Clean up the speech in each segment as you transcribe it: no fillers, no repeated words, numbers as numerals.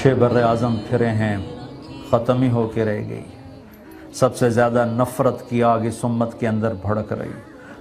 6 बर आज़म फिरे हैं, ख़त्म ही हो के रह गई। सबसे ज़्यादा नफ़रत की आग इस उम्मत के अंदर भड़क रही,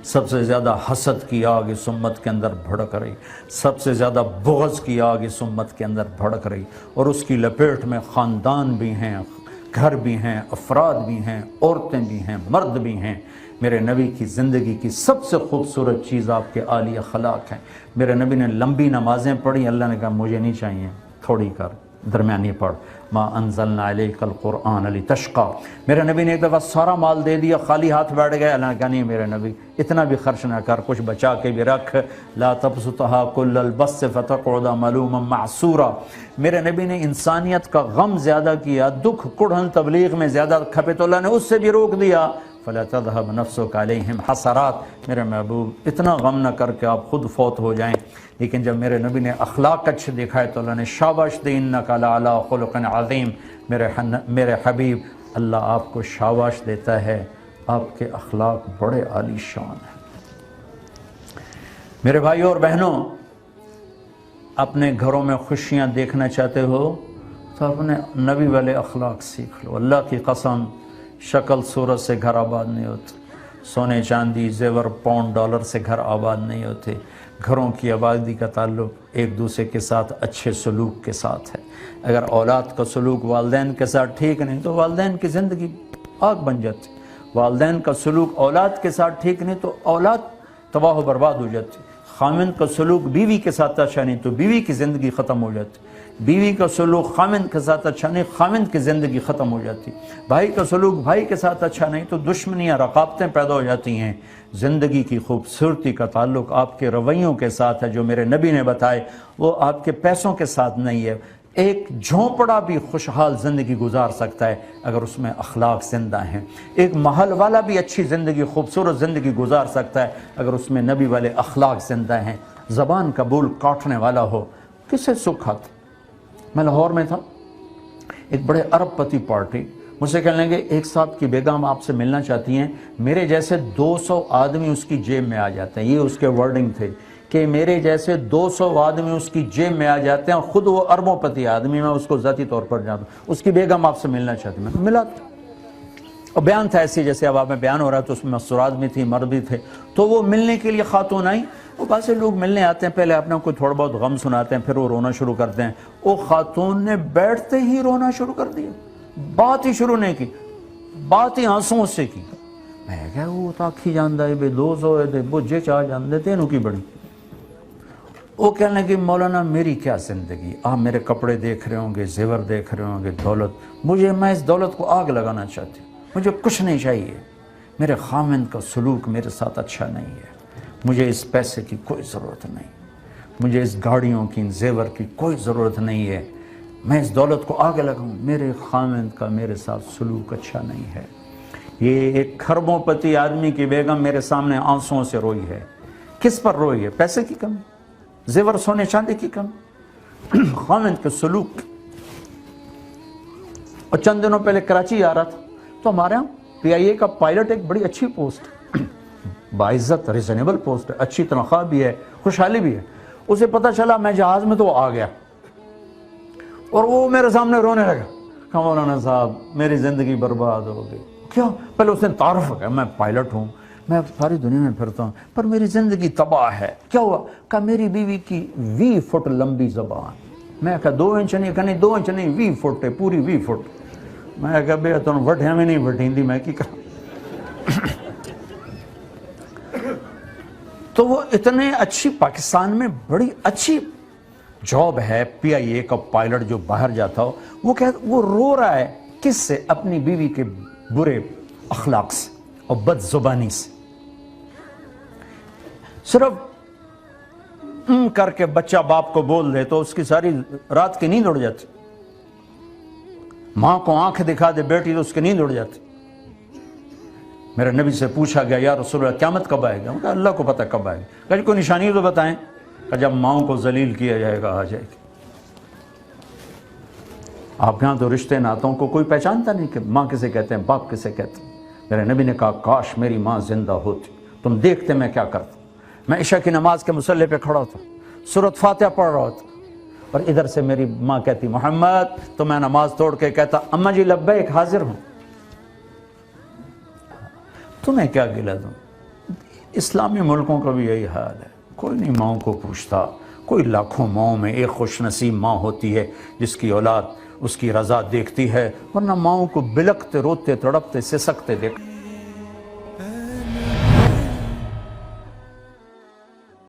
सबसे ज़्यादा हसद की आग इस उम्मत के अंदर भड़क रही, सबसे ज़्यादा बुग़्ज़ की आग इस उम्मत के अंदर भड़क रही, और उसकी लपेट में ख़ानदान भी हैं, घर भी हैं, अफराद भी हैं, औरतें भी हैं, मर्द भी हैं। मेरे नबी की ज़िंदगी की सबसे खूबसूरत चीज़ आपके आली अखलाक हैं। मेरे नबी ने लंबी नमाज़ें पढ़ी, अल्लाह ने कहा मुझे नहीं चाहिए, थोड़ी कर, दरमियानी पढ़। मा अनज़लना अलैकल क़ुरआन लितशक़ा। मेरे नबी ने एक दफ़ा सारा माल दे दिया, खाली हाथ बैठ गए। अल्लाह ने कहा नहीं मेरे नबी, इतना भी खर्च ना कर, कुछ बचा के भी रख। ला तबसुतहा कुल्लल बस्ति फ़तक़उदा मलूमन महसूरा। मेरे नबी ने इंसानियत का गम ज़्यादा किया, दुख कुढ़न तबलीग में ज़्यादा खपे तो अल्लाह ने उससे भी रोक दिया। फ़ला तज़हब नफ़्सुका अलैहिम हसरात। मेरे महबूब इतना गम न करके आप ख़ुद फौत हो जाएं। लेकिन जब मेरे नबी ने अखलाक अच्छे दिखाए तो अल्लाह ने शाबाश दी, इन्नका लअला खुलुक़िन अज़ीम। मेरे हबीब, अल्लाह आपको शाबाश देता है, आपके अखलाक बड़े आली शान हैं। मेरे भाइयों और बहनों, अपने घरों में खुशियाँ देखना चाहते हो तो अपने नबी वाले अखलाक सीख लो। अल्लाह की कसम, शक्ल सूरत से घर आबाद नहीं होते, सोने चांदी जेवर पाउंड डॉलर से घर आबाद नहीं होते। घरों की आबादी का ताल्लुक़ एक दूसरे के साथ अच्छे सलूक के साथ है। अगर औलाद का सलूक वालिदैन के साथ ठीक नहीं तो वालिदैन की ज़िंदगी आग बन जाती। वालिदैन का सलूक औलाद के साथ ठीक नहीं तो औलाद तबाह व बर्बाद हो जाती। खामिन का सलूक बीवी के साथ अच्छा नहीं तो बीवी की ज़िंदगी ख़त्म हो जाती। बीवी का सलूक खामिन के साथ अच्छा नहीं, खामिन की ज़िंदगी ख़त्म हो जाती। भाई का सलूक भाई के साथ अच्छा नहीं तो दुश्मनियाँ रकाबतें पैदा हो जाती हैं। ज़िंदगी की खूबसूरती का ताल्लुक़ आपके रवैयों के साथ है, जो मेरे नबी ने बताए, वो आपके पैसों के साथ नहीं है। एक झोंपड़ा भी खुशहाल ज़िंदगी गुजार सकता है अगर उसमें अखलाक ज़िंदा हैं। एक महल वाला भी अच्छी ज़िंदगी, खूबसूरत ज़िंदगी गुजार सकता है अगर उसमें नबी वाले अखलाक ज़िंदा हैं। ज़बान का बोल काटने वाला हो, किसे सुख आता। मैं लाहौर में था, एक बड़े अरबपति पार्टी मुझसे कहने लगे एक साहब की बेगम आपसे मिलना चाहती हैं। मेरे जैसे 200 आदमी उसकी जेब में आ जाते हैं। ये उसके वर्डिंग थे कि मेरे जैसे 200 आदमी उसकी जेब में आ जाते हैं, और ख़ुद वो अरबोंपति आदमी, मैं उसको ज़ाती तौर पर जानता हूँ, उसकी बेगम आपसे मिलना चाहती। मैं मिला और बयान था ऐसे जैसे अब आप में बयान हो रहा है, तो उसमें मस्तूरात भी थी, मर्द भी थे। तो वो मिलने के लिए खातून आई। वो बहुत से लोग मिलने आते हैं, पहले अपने को थोड़ा बहुत गम सुनाते हैं, फिर वो रोना शुरू करते हैं। वो खातून ने बैठते ही रोना शुरू कर दिया, बात ही शुरू नहीं की, बात ही आंसुओं से की। मैं क्या वो ताखी जानता है, 200 बुझे चाह जान देते हैं की बड़ी। वो कहने लगे मौलाना मेरी क्या ज़िंदगी, आप मेरे कपड़े देख रहे होंगे, जेवर देख रहे होंगे, दौलत, मैं इस दौलत को आग लगाना चाहती हूँ, मुझे कुछ नहीं चाहिए। मेरे खामिन का सलूक मेरे साथ अच्छा नहीं है, मुझे इस पैसे की कोई ज़रूरत नहीं, मुझे इस गाड़ियों की, जेवर की कोई ज़रूरत नहीं है, मैं इस दौलत को आगे लगाऊं, मेरे खामिन का मेरे साथ सलूक अच्छा नहीं है। ये एक खरबोंपति आदमी की बेगम मेरे सामने आंसुओं से रोई है। किस पर रोई है? पैसे की कमी, जेवर सोने चांदी की कमी, खामिन के सलूक। और चंद दिनों पहले कराची आ रहा था तो हमारे यहाँ PIA का पायलट, एक बड़ी अच्छी पोस्ट, बाइज्जत रिजनेबल पोस्ट है, अच्छी तनख्वाह भी है, खुशहाली भी है। उसे पता चला मैं जहाज़ में, तो आ गया और वो मेरे सामने रोने लगा। कहा मौलाना साहब मेरी ज़िंदगी बर्बाद हो गई। क्या? पहले उसने तारुफ किया, मैं पायलट हूँ, मैं सारी दुनिया में फिरता हूँ, पर मेरी ज़िंदगी तबाह है। क्या हुआ? कहा मेरी बीवी की 20 फुट लंबी ज़बान। मैं कहा 2 इंच नहीं, कहा नहीं 2 इंच नहीं, 20 फुट है, पूरी 20 फुट। मैं कहा बे तुम वठिया में नहीं वठींदी, मैं की कहा। तो वो इतने अच्छी, पाकिस्तान में बड़ी अच्छी जॉब है PIA का पायलट जो बाहर जाता हो, वो रो रहा है किससे? अपनी बीवी के बुरे अखलाक से और बदजुबानी से। सिर्फ करके बच्चा बाप को बोल दे तो उसकी सारी रात की नींद उड़ जाती। मां को आंख दिखा दे बेटी तो उसकी नींद उड़ जाती। मेरे नबी से पूछा गया या रसूलल्लाह क़यामत कब आएगा? कहा अल्लाह को पता कब आएगा। कहा कोई निशानी तो बताएं। कहा जब माओं को जलील किया जाएगा आ जाएगी। आपके यहाँ तो रिश्ते नातों को कोई पहचानता नहीं कि माँ किसे कहते हैं, बाप किसे कहते हैं। मेरे नबी ने कहा काश मेरी माँ जिंदा होती, तुम देखते मैं क्या करता। मैं इशा की नमाज के मुसल्ले पे खड़ा था, सूरत फातिहा पढ़ रहा था, اور ادھر سے میری ماں کہتی محمد، تو میں نماز توڑ کے کہتا اماں جی لبیک، حاضر ہوں۔ تمہیں کیا گلہ دوں؟ اسلامی ملکوں کا بھی یہی حال ہے، کوئی نہیں ماؤں کو پوچھتا۔ کوئی لاکھوں ماؤں میں ایک خوش نصیب ماں ہوتی ہے جس کی اولاد اس کی رضا دیکھتی ہے، ورنہ ماؤں کو بلکتے روتے تڑپتے سسکتے دیکھ